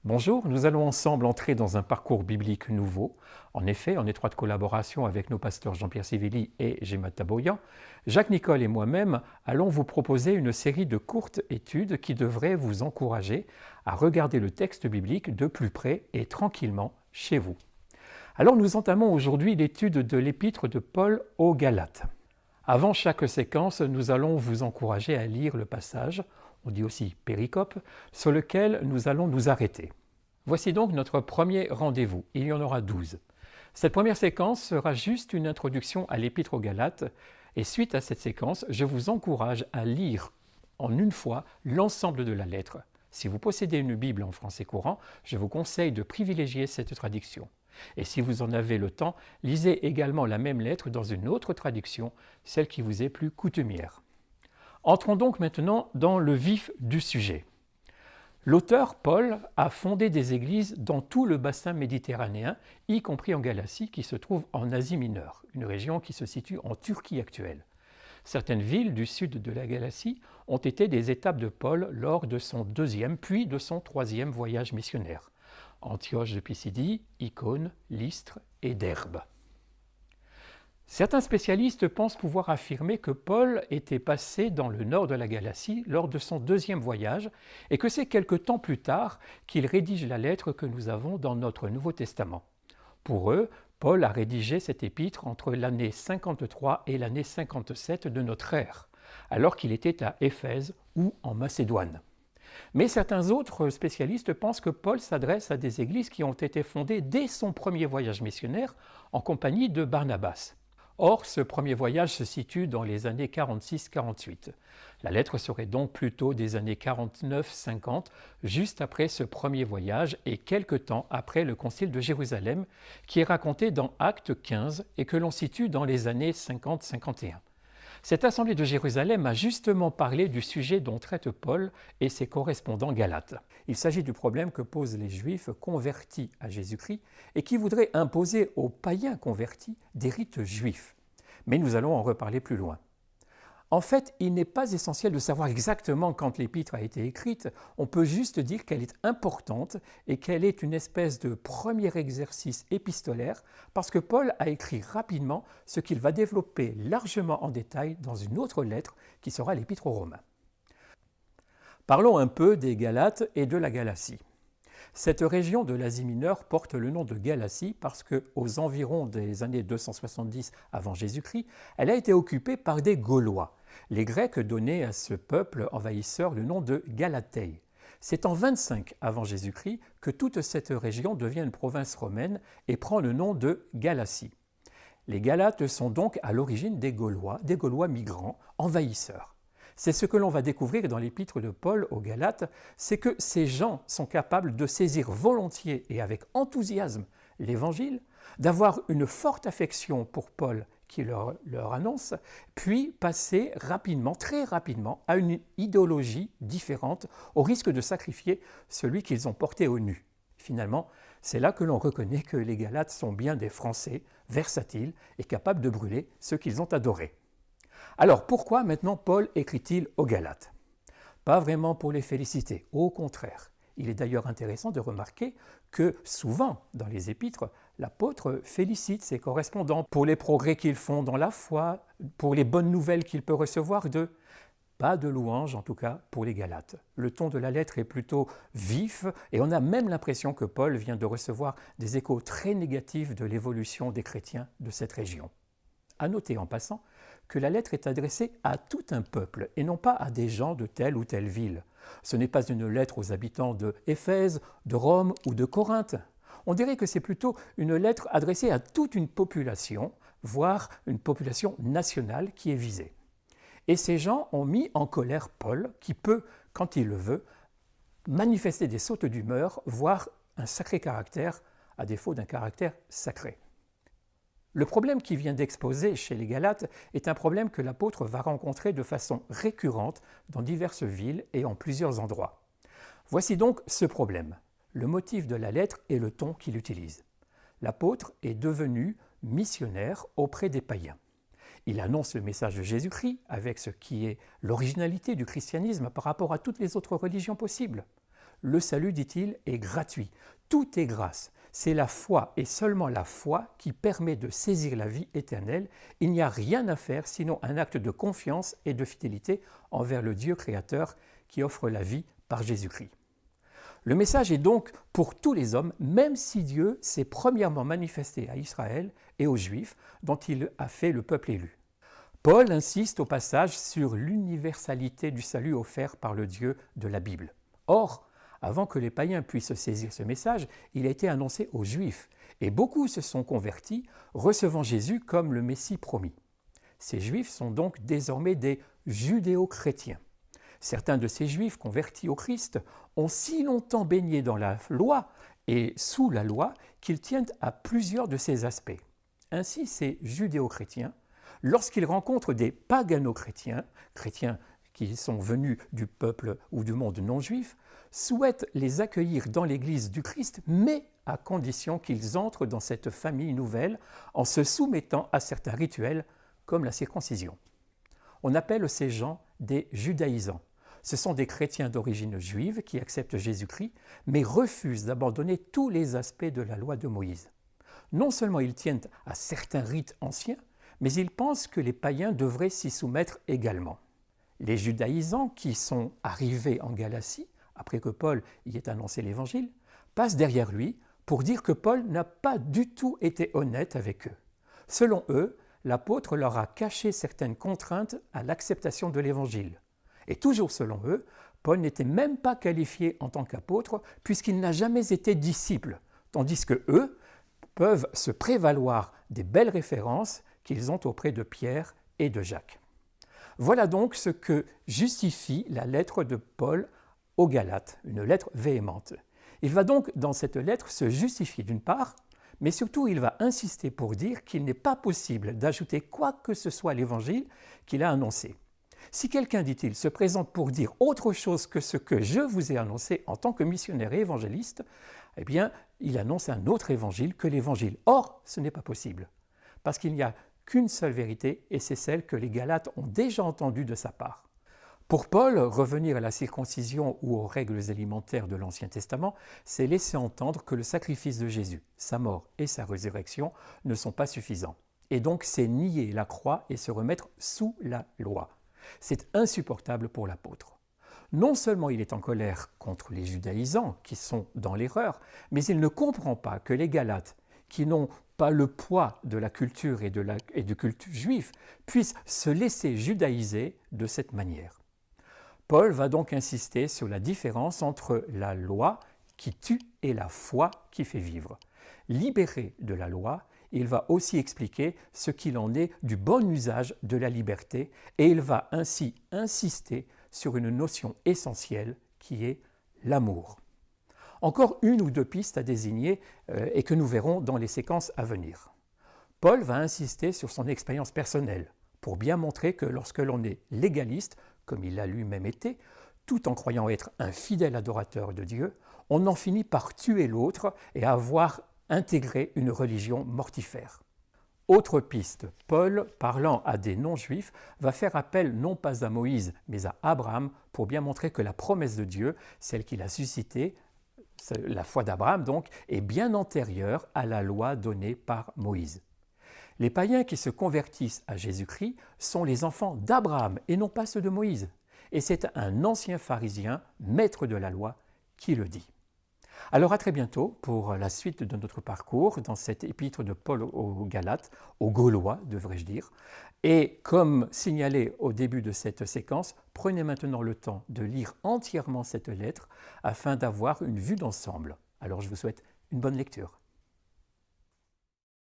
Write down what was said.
Bonjour, nous allons ensemble entrer dans un parcours biblique nouveau. En effet, en étroite collaboration avec nos pasteurs Jean-Pierre Sivelli et Gemma Taboyan, Jacques Nicole et moi-même allons vous proposer une série de courtes études qui devraient vous encourager à regarder le texte biblique de plus près et tranquillement chez vous. Alors nous entamons aujourd'hui l'étude de l'épître de Paul aux Galates. Avant chaque séquence, nous allons vous encourager à lire le passage, on dit aussi péricope, sur lequel nous allons nous arrêter. Voici donc notre premier rendez-vous, il y en aura 12. Cette première séquence sera juste une introduction à l'épître aux Galates, et suite à cette séquence, je vous encourage à lire en une fois l'ensemble de la lettre. Si vous possédez une Bible en français courant, je vous conseille de privilégier cette traduction. Et si vous en avez le temps, lisez également la même lettre dans une autre traduction, celle qui vous est plus coutumière. Entrons donc maintenant dans le vif du sujet. L'auteur, Paul, a fondé des églises dans tout le bassin méditerranéen, y compris en Galatie, qui se trouve en Asie mineure, une région qui se situe en Turquie actuelle. Certaines villes du sud de la Galatie ont été des étapes de Paul lors de son deuxième puis de son troisième voyage missionnaire. Antioche de Pisidie, Icône, Lystre et Derbe. Certains spécialistes pensent pouvoir affirmer que Paul était passé dans le nord de la Galatie lors de son deuxième voyage et que c'est quelque temps plus tard qu'il rédige la lettre que nous avons dans notre Nouveau Testament. Pour eux, Paul a rédigé cette épître entre l'année 53 et l'année 57 de notre ère, alors qu'il était à Éphèse ou en Macédoine. Mais certains autres spécialistes pensent que Paul s'adresse à des églises qui ont été fondées dès son premier voyage missionnaire en compagnie de Barnabas. Or, ce premier voyage se situe dans les années 46-48. La lettre serait donc plutôt des années 49-50, juste après ce premier voyage et quelque temps après le concile de Jérusalem, qui est raconté dans Actes 15 et que l'on situe dans les années 50-51. Cette assemblée de Jérusalem a justement parlé du sujet dont traite Paul et ses correspondants galates. Il s'agit du problème que posent les Juifs convertis à Jésus-Christ et qui voudraient imposer aux païens convertis des rites juifs. Mais nous allons en reparler plus loin. En fait, il n'est pas essentiel de savoir exactement quand l'épître a été écrite, on peut juste dire qu'elle est importante et qu'elle est une espèce de premier exercice épistolaire parce que Paul a écrit rapidement ce qu'il va développer largement en détail dans une autre lettre qui sera l'épître aux Romains. Parlons un peu des Galates et de la Galatie. Cette région de l'Asie mineure porte le nom de Galatie parce qu'aux environs des années 270 avant Jésus-Christ, elle a été occupée par des Gaulois. Les Grecs donnaient à ce peuple envahisseur le nom de Galatei. C'est en 25 avant Jésus-Christ que toute cette région devient une province romaine et prend le nom de Galatie. Les Galates sont donc à l'origine des Gaulois migrants, envahisseurs. C'est ce que l'on va découvrir dans l'épître de Paul aux Galates, c'est que ces gens sont capables de saisir volontiers et avec enthousiasme l'Évangile, d'avoir une forte affection pour Paul qui leur annonce, puis passer rapidement, très rapidement, à une idéologie différente, au risque de sacrifier celui qu'ils ont porté au nu. Finalement, c'est là que l'on reconnaît que les Galates sont bien des Français, versatiles et capables de brûler ceux qu'ils ont adorés. Alors pourquoi maintenant Paul écrit-il aux Galates? Pas vraiment pour les féliciter, au contraire. Il est d'ailleurs intéressant de remarquer que souvent, dans les épîtres, l'apôtre félicite ses correspondants pour les progrès qu'ils font dans la foi, pour les bonnes nouvelles qu'il peut recevoir d'eux. Pas de louange, en tout cas, pour les Galates. Le ton de la lettre est plutôt vif et on a même l'impression que Paul vient de recevoir des échos très négatifs de l'évolution des chrétiens de cette région. À noter en passant que la lettre est adressée à tout un peuple et non pas à des gens de telle ou telle ville. Ce n'est pas une lettre aux habitants de Éphèse, de Rome ou de Corinthe. On dirait que c'est plutôt une lettre adressée à toute une population, voire une population nationale qui est visée. Et ces gens ont mis en colère Paul, qui peut, quand il le veut, manifester des sautes d'humeur, voire un sacré caractère, à défaut d'un caractère sacré. Le problème qu'il vient d'exposer chez les Galates est un problème que l'apôtre va rencontrer de façon récurrente dans diverses villes et en plusieurs endroits. Voici donc ce problème. Le motif de la lettre est le ton qu'il utilise. L'apôtre est devenu missionnaire auprès des païens. Il annonce le message de Jésus-Christ avec ce qui est l'originalité du christianisme par rapport à toutes les autres religions possibles. Le salut, dit-il, est gratuit. Tout est grâce. C'est la foi et seulement la foi qui permet de saisir la vie éternelle. Il n'y a rien à faire sinon un acte de confiance et de fidélité envers le Dieu créateur qui offre la vie par Jésus-Christ. Le message est donc pour tous les hommes, même si Dieu s'est premièrement manifesté à Israël et aux Juifs, dont il a fait le peuple élu. Paul insiste au passage sur l'universalité du salut offert par le Dieu de la Bible. Or, avant que les païens puissent saisir ce message, il a été annoncé aux Juifs, et beaucoup se sont convertis, recevant Jésus comme le Messie promis. Ces Juifs sont donc désormais des judéo-chrétiens. Certains de ces Juifs convertis au Christ ont si longtemps baigné dans la loi et sous la loi qu'ils tiennent à plusieurs de ces aspects. Ainsi, ces judéo-chrétiens, lorsqu'ils rencontrent des pagano-chrétiens, chrétiens qui sont venus du peuple ou du monde non-juif, souhaitent les accueillir dans l'Église du Christ, mais à condition qu'ils entrent dans cette famille nouvelle en se soumettant à certains rituels comme la circoncision. On appelle ces gens des judaïsants. Ce sont des chrétiens d'origine juive qui acceptent Jésus-Christ, mais refusent d'abandonner tous les aspects de la loi de Moïse. Non seulement ils tiennent à certains rites anciens, mais ils pensent que les païens devraient s'y soumettre également. Les judaïsants qui sont arrivés en Galatie, après que Paul y ait annoncé l'Évangile, passent derrière lui pour dire que Paul n'a pas du tout été honnête avec eux. Selon eux, l'apôtre leur a caché certaines contraintes à l'acceptation de l'Évangile. Et toujours selon eux, Paul n'était même pas qualifié en tant qu'apôtre puisqu'il n'a jamais été disciple, tandis que eux peuvent se prévaloir des belles références qu'ils ont auprès de Pierre et de Jacques. Voilà donc ce que justifie la lettre de Paul aux Galates, une lettre véhémente. Il va donc dans cette lettre se justifier d'une part, mais surtout il va insister pour dire qu'il n'est pas possible d'ajouter quoi que ce soit à l'Évangile qu'il a annoncé. Si quelqu'un, dit-il, se présente pour dire autre chose que ce que je vous ai annoncé en tant que missionnaire et évangéliste, eh bien, il annonce un autre évangile que l'évangile. Or, ce n'est pas possible, parce qu'il n'y a qu'une seule vérité, et c'est celle que les Galates ont déjà entendue de sa part. Pour Paul, revenir à la circoncision ou aux règles alimentaires de l'Ancien Testament, c'est laisser entendre que le sacrifice de Jésus, sa mort et sa résurrection ne sont pas suffisants. Et donc, c'est nier la croix et se remettre sous la loi. C'est insupportable pour l'apôtre. Non seulement il est en colère contre les judaïsants qui sont dans l'erreur, mais il ne comprend pas que les Galates, qui n'ont pas le poids de la culture et du culte juif, puissent se laisser judaïser de cette manière. Paul va donc insister sur la différence entre la loi qui tue et la foi qui fait vivre. Libéré de la loi, il va aussi expliquer ce qu'il en est du bon usage de la liberté et il va ainsi insister sur une notion essentielle qui est l'amour. Encore une ou deux pistes à désigner et que nous verrons dans les séquences à venir. Paul va insister sur son expérience personnelle pour bien montrer que lorsque l'on est légaliste, comme il l'a lui-même été, tout en croyant être un fidèle adorateur de Dieu, on en finit par tuer l'autre et avoir intégré une religion mortifère. Autre piste, Paul, parlant à des non-juifs, va faire appel non pas à Moïse, mais à Abraham pour bien montrer que la promesse de Dieu, celle qu'il a suscitée, la foi d'Abraham donc, est bien antérieure à la loi donnée par Moïse. Les païens qui se convertissent à Jésus-Christ sont les enfants d'Abraham et non pas ceux de Moïse. Et c'est un ancien pharisien, maître de la loi, qui le dit. Alors à très bientôt pour la suite de notre parcours dans cette épître de Paul aux Galates, aux Gaulois devrais-je dire. Et comme signalé au début de cette séquence, prenez maintenant le temps de lire entièrement cette lettre afin d'avoir une vue d'ensemble. Alors je vous souhaite une bonne lecture.